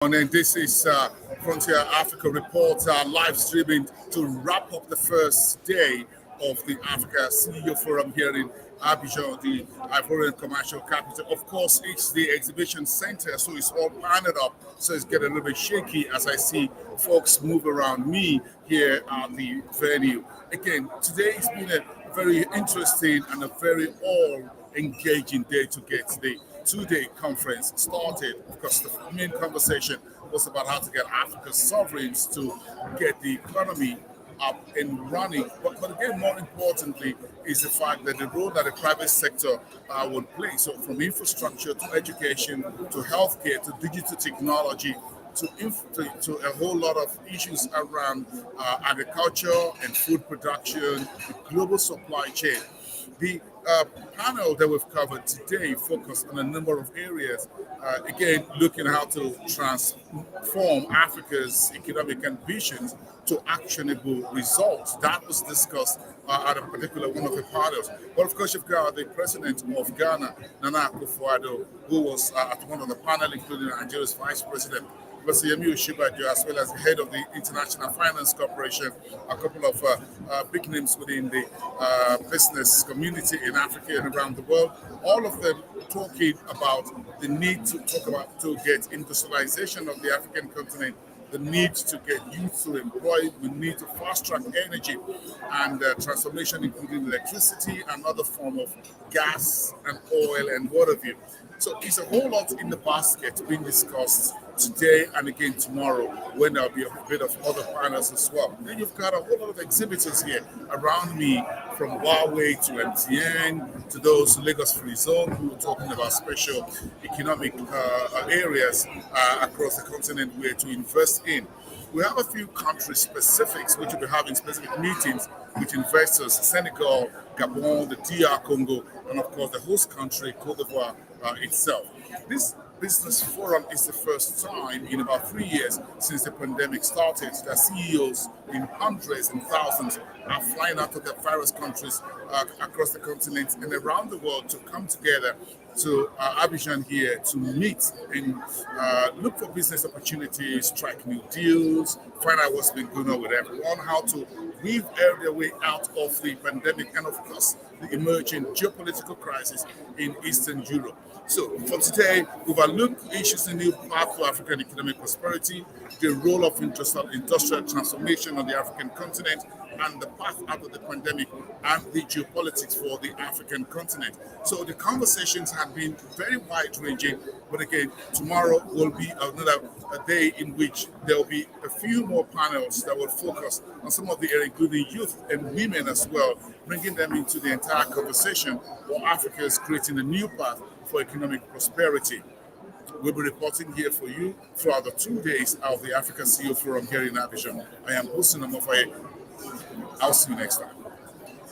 And then this is Frontier Africa Report live streaming to wrap up the first day of the Africa CEO Forum here in Abidjan, the Ivorian commercial capital. Of course, it's the exhibition center, so it's all paneled up. So it's getting a little bit shaky as I see folks move around me here at the venue. Again, today has been a very interesting and a very all-engaging day to get the two-day conference started, because the main conversation was about how to get Africa's sovereigns to get the economy up and running. But again, more importantly, is the fact that the role that the private sector would play. So from infrastructure to education to healthcare to digital technology to a whole lot of issues around agriculture and food production, the global supply chain. The panel that we've covered today focused on a number of areas. Again, looking at how to transform Africa's economic ambitions to actionable results. That was discussed at a particular one of the panels. But of course, you've got the president of Ghana, Nana Akufo-Addo, who was at one of the panel, including Nigeria's vice president, Professor Yemi Osinbajo, as well as the head of the International Finance Corporation, a couple of big names within the business community in Africa and around the world, all of them talking about the need to get industrialization of the African continent, the need to get youth to employ, we need to fast-track energy and transformation, including electricity and other form of gas and oil and what have you. So it's a whole lot in the basket being discussed today and again tomorrow, when there'll be a bit of other panels as well. Then you've got a whole lot of exhibitors here around me, from Huawei to MTN to those Lagos Free Zone, who are talking about special economic areas across the continent where to invest in. We have a few country specifics which will be having specific meetings with investors: Senegal, Gabon, the DR Congo, and of course the host country, Cote d'Ivoire itself. This business forum is the first time in about 3 years since the pandemic started that CEOs in hundreds and thousands are flying out of their various countries across the continent and around the world to come together to Abidjan here to meet and look for business opportunities, strike new deals, find out what's been going on with everyone, how to weave their way out of the pandemic, and of course the emerging geopolitical crisis in Eastern Europe. So for today, we've looked issues in new path for African economic prosperity, the role of industrial transformation on the African continent, and the path out of the pandemic, and the geopolitics for the African continent. So the conversations have been very wide-ranging, but again, tomorrow will be another day in which there will be a few more panels that will focus on some of the areas, including youth and women as well, bringing them into the entire conversation while Africa is creating a new path for economic prosperity. We'll be reporting here for you throughout the 2 days of the Africa CEO Forum here in Abidjan. I am Hossein Amofaye. I'll see you next time.